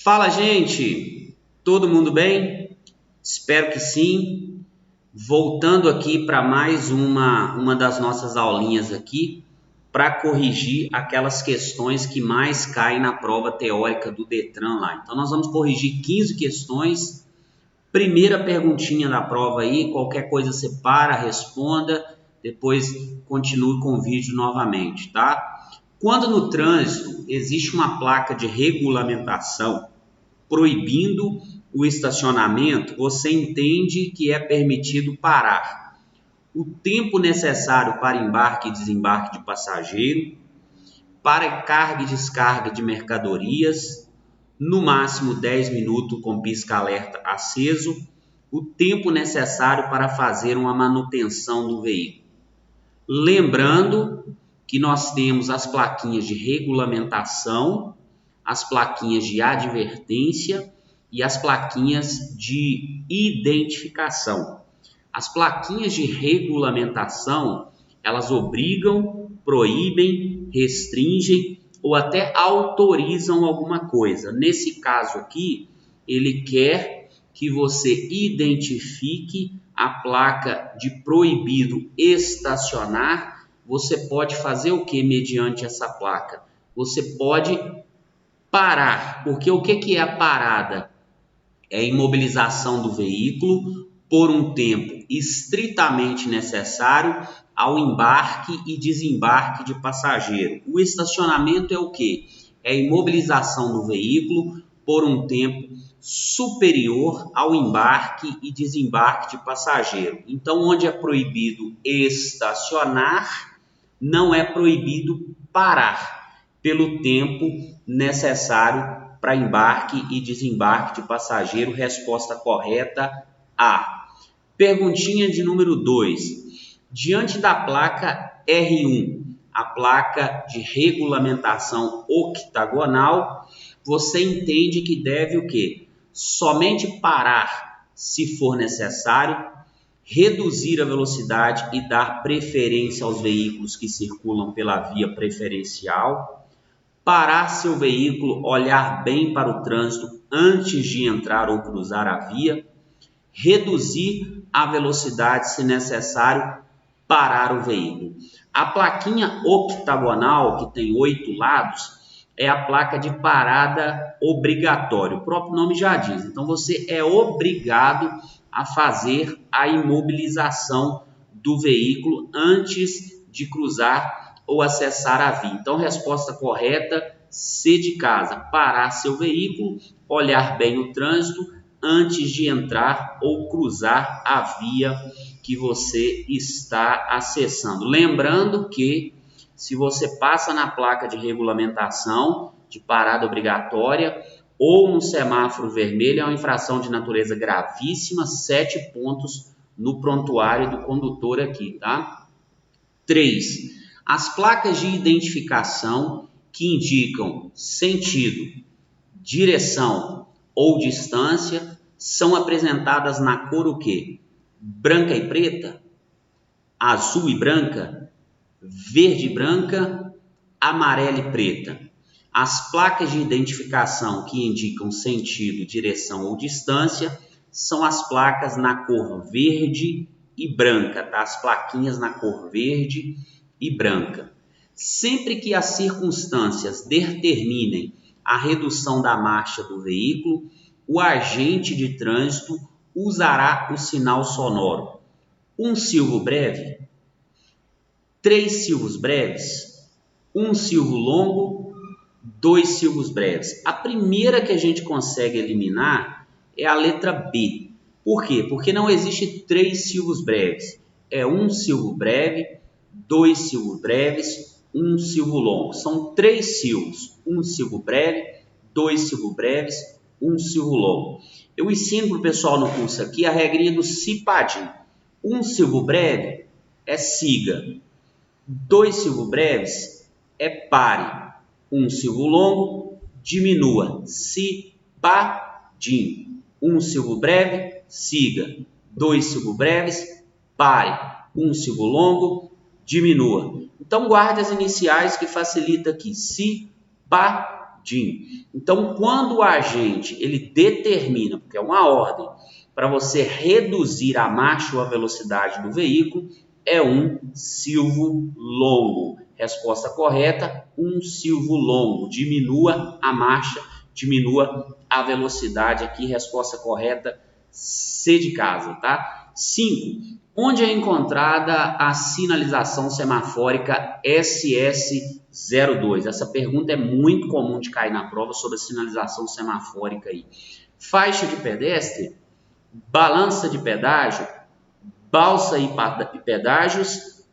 Fala, gente! Todo mundo bem? Espero que sim. Voltando aqui para mais uma das nossas aulinhas aqui para corrigir aquelas questões que mais caem na prova teórica do Detran lá. Então, nós vamos corrigir 15 questões. Primeira perguntinha da prova aí, qualquer coisa você para, responda, depois continue com o vídeo novamente, tá? Quando no trânsito existe uma placa de regulamentação proibindo o estacionamento, você entende que é permitido parar o tempo necessário para embarque e desembarque de passageiro, para carga e descarga de mercadorias, no máximo 10 minutos com pisca-alerta aceso, o tempo necessário para fazer uma manutenção do veículo. Lembrando que nós temos as plaquinhas de regulamentação, as plaquinhas de advertência e as plaquinhas de identificação. As plaquinhas de regulamentação, elas obrigam, proíbem, restringem ou até autorizam alguma coisa. Nesse caso aqui, ele quer que você identifique a placa de proibido estacionar. Você pode fazer o que mediante essa placa? Você pode parar, porque o que é a parada? É a imobilização do veículo por um tempo estritamente necessário ao embarque e desembarque de passageiro. O estacionamento é o que? É a imobilização do veículo por um tempo superior ao embarque e desembarque de passageiro. Então, onde é proibido estacionar, não é proibido parar pelo tempo necessário para embarque e desembarque de passageiro. Resposta correta A. Perguntinha de número 2. Diante da placa R1, a placa de regulamentação octagonal, você entende que deve o quê? Somente parar se for necessário, reduzir a velocidade e dar preferência aos veículos que circulam pela via preferencial, parar seu veículo, olhar bem para o trânsito antes de entrar ou cruzar a via, reduzir a velocidade se necessário, parar o veículo. A plaquinha octagonal, que tem 8 lados, é a placa de parada obrigatória. O próprio nome já diz. Então, você é obrigado a fazer a imobilização do veículo antes de cruzar ou acessar a via. Então, resposta correta, C de casa, parar seu veículo, olhar bem o trânsito antes de entrar ou cruzar a via que você está acessando. Lembrando que se você passa na placa de regulamentação de parada obrigatória ou no semáforo vermelho, é uma infração de natureza gravíssima, 7 pontos no prontuário do condutor aqui, tá? 3. As placas de identificação que indicam sentido, direção ou distância são apresentadas na cor o quê? Branca e preta, azul e branca, verde e branca, amarela e preta. As placas de identificação que indicam sentido, direção ou distância são as placas na cor verde e branca, tá? As plaquinhas na cor verde e branca. Sempre que as circunstâncias determinem a redução da marcha do veículo, o agente de trânsito usará o sinal sonoro. Um silvo breve, 3 silvos breves, um silvo longo, 2 silvos breves. A primeira que a gente consegue eliminar é a letra B. Por quê? Porque não existe 3 silvos breves. É um silvo breve, 2 silvos breves, um silvo longo. São 3 silvos. Um silvo breve, 2 silvos breves, um silvo longo. Eu ensino para o pessoal no curso aqui a regrinha do cipadinho. Um silvo breve é siga. 2 silvos breves é pare. Um silvo longo, diminua. Cipadinho. Um silvo breve, siga. 2 silvos breves, pare. Um silvo longo, diminua. Então, guarde as iniciais que facilita aqui. Cipadinho. DIN. Então, quando o agente ele determina, porque é uma ordem, para você reduzir a marcha ou a velocidade do veículo, é um silvo longo. Resposta correta, um silvo longo. Diminua a marcha, diminua a velocidade. Aqui, resposta correta, C de casa, tá? 5. Onde é encontrada a sinalização semafórica SS02? Essa pergunta é muito comum de cair na prova sobre a sinalização semafórica aí. Faixa de pedestre, balança de pedágio, balsa e pedágios,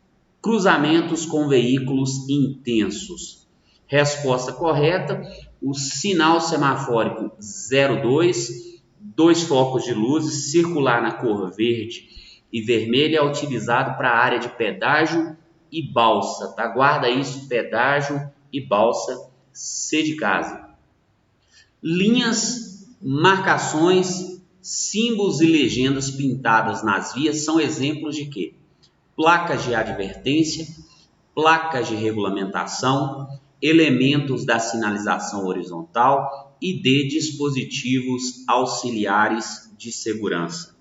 cruzamentos com veículos intensos. Resposta correta, o sinal semafórico 02, 2 focos de luzes, circular na cor verde e vermelha, é utilizado para a área de pedágio e balsa, tá? Guarda isso, pedágio e balsa, C de casa. Linhas, marcações, símbolos e legendas pintadas nas vias são exemplos de quê? Placas de advertência, placas de regulamentação, elementos da sinalização horizontal e de dispositivos auxiliares de segurança.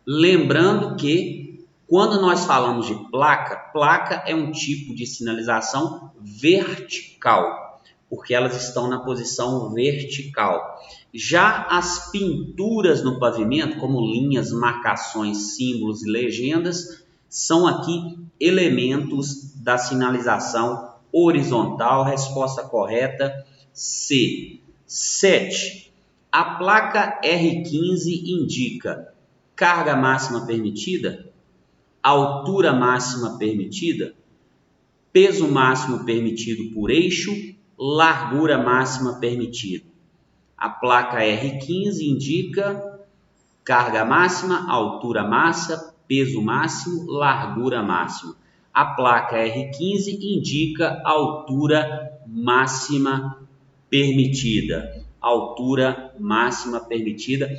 Lembrando que quando nós falamos de placa, placa é um tipo de sinalização vertical, porque elas estão na posição vertical. Já as pinturas no pavimento, como linhas, marcações, símbolos e legendas, são aqui elementos da sinalização horizontal. Resposta correta, C. 7. A placa R15 indica carga máxima permitida, altura máxima permitida, peso máximo permitido por eixo, largura máxima permitida. A placa R15 indica carga máxima, altura máxima, peso máximo, largura máxima. A placa R15 indica altura máxima permitida. Altura máxima permitida,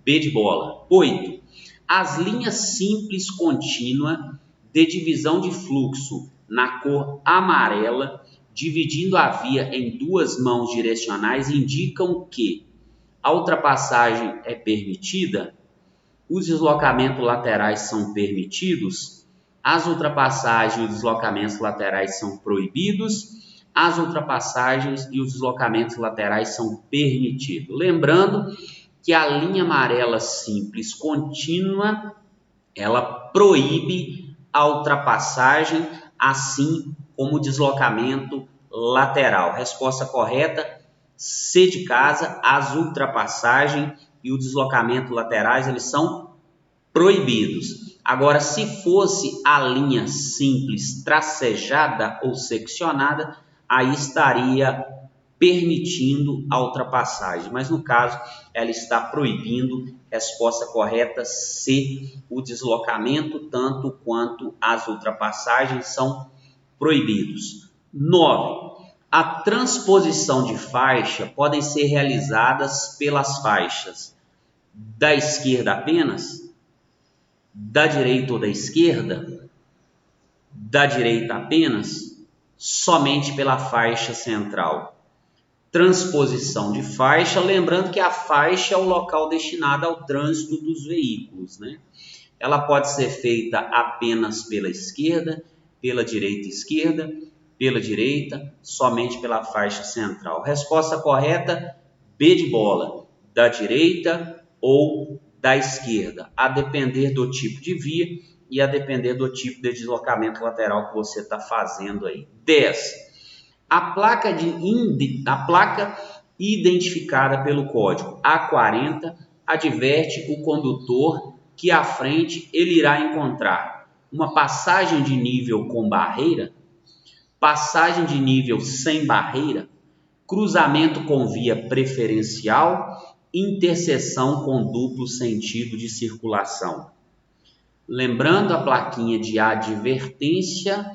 B de bola. 8. As linhas simples contínua de divisão de fluxo na cor amarela, dividindo a via em duas mãos direcionais, indicam que a ultrapassagem é permitida, os deslocamentos laterais são permitidos, as ultrapassagens e os deslocamentos laterais são proibidos, as ultrapassagens e os deslocamentos laterais são permitidos. Lembrando que a linha amarela simples contínua, ela proíbe a ultrapassagem, assim como o deslocamento lateral. Resposta correta, C de casa, as ultrapassagens e o deslocamento laterais, eles são proibidos. Agora, se fosse a linha simples tracejada ou seccionada, aí estaria permitindo a ultrapassagem, mas no caso ela está proibindo. Resposta correta, C. O deslocamento tanto quanto as ultrapassagens são proibidos. 9. A transposição de faixa podem ser realizadas pelas faixas da esquerda apenas, da direita ou da esquerda, da direita apenas, somente pela faixa central. Transposição de faixa, lembrando que a faixa é o local destinado ao trânsito dos veículos, né? Ela pode ser feita apenas pela esquerda, pela direita esquerda, pela direita, somente pela faixa central. Resposta correta, B de bola, da direita ou da esquerda, a depender do tipo de via e a depender do tipo de deslocamento lateral que você está fazendo aí. 10. A placa identificada pelo código A40 adverte o condutor que à frente ele irá encontrar uma passagem de nível com barreira, passagem de nível sem barreira, cruzamento com via preferencial, interseção com duplo sentido de circulação. Lembrando a plaquinha de advertência,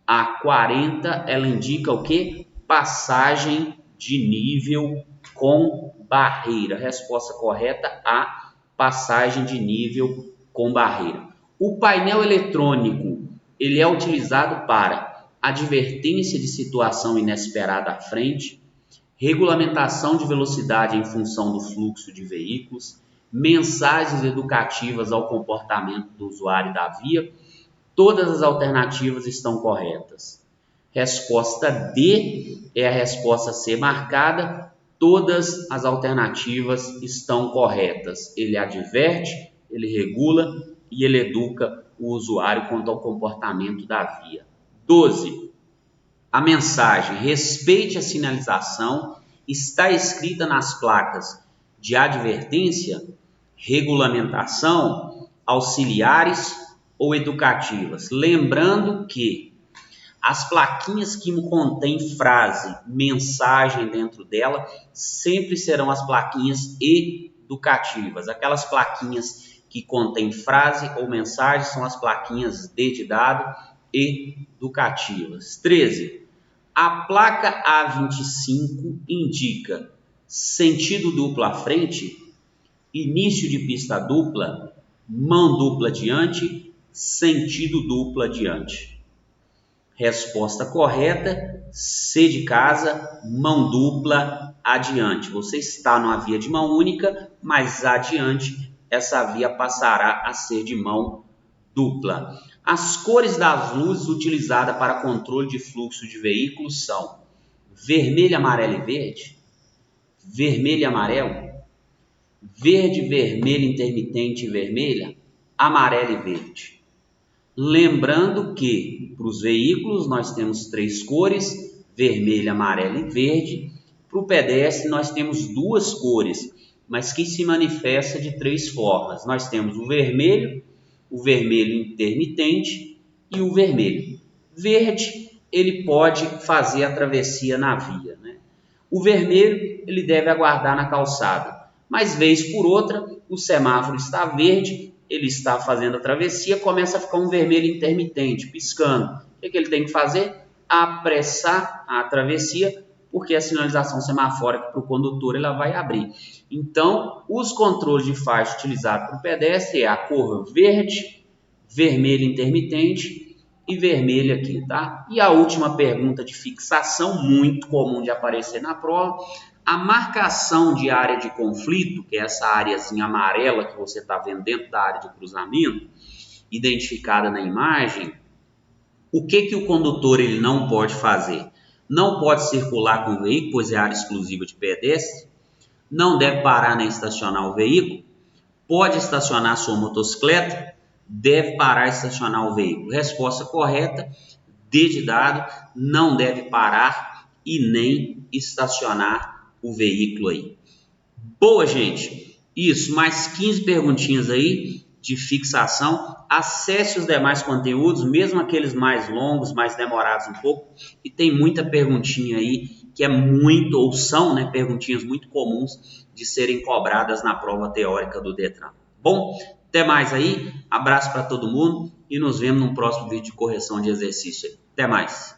a 40, ela indica o que? Passagem de nível com barreira. Resposta correta, A, passagem de nível com barreira. O painel eletrônico, ele é utilizado para advertência de situação inesperada à frente, regulamentação de velocidade em função do fluxo de veículos, mensagens educativas ao comportamento do usuário da via. Todas as alternativas estão corretas. Resposta D é a resposta a ser marcada. Todas as alternativas estão corretas. Ele adverte, ele regula e ele educa o usuário quanto ao comportamento da via. 12. A mensagem respeite a sinalização está escrita nas placas de advertência, regulamentação, auxiliares ou educativas. Lembrando que as plaquinhas que contêm frase, mensagem dentro dela, sempre serão as plaquinhas educativas. Aquelas plaquinhas que contêm frase ou mensagem são as plaquinhas D de dado, educativas. 13. A placa A25 indica sentido duplo à frente, início de pista dupla, mão dupla adiante, sentido duplo adiante. Resposta correta, C de casa, mão dupla adiante. Você está numa via de mão única, mas adiante essa via passará a ser de mão dupla. As cores das luzes utilizadas para controle de fluxo de veículos são vermelho, amarelo e verde, vermelho e amarelo, verde, vermelho, intermitente e vermelha, amarelo e verde. Lembrando que para os veículos nós temos 3 cores, vermelho, amarelo e verde. Para o pedestre nós temos 2 cores, mas que se manifesta de 3 formas. Nós temos o vermelho intermitente e o vermelho. Verde, ele pode fazer a travessia na via, né? O vermelho, ele deve aguardar na calçada. Mas, vez por outra, o semáforo está verde, ele está fazendo a travessia, começa a ficar um vermelho intermitente, piscando. O que ele tem que fazer? Apressar a travessia, porque a sinalização semafórica para o condutor ela vai abrir. Então, os controles de faixa utilizados para o pedestre é a cor verde, vermelho intermitente e vermelho aqui, tá? E a última pergunta de fixação, muito comum de aparecer na prova, a marcação de área de conflito, que é essa areazinha amarela que você está vendo dentro da área de cruzamento, identificada na imagem. O que o condutor ele não pode fazer? Não pode circular com o veículo, pois é área exclusiva de pedestre. Não deve parar nem estacionar o veículo. Pode estacionar sua motocicleta. Deve parar e estacionar o veículo. Resposta correta, D de dado, não deve parar e nem estacionar o veículo aí. Boa, gente. Isso, mais 15 perguntinhas aí de fixação. Acesse os demais conteúdos, mesmo aqueles mais longos, mais demorados um pouco, e tem muita perguntinha aí que é muito, ou são, né, perguntinhas muito comuns de serem cobradas na prova teórica do Detran. Bom, até mais aí, abraço para todo mundo e nos vemos no próximo vídeo de correção de exercício. Até mais!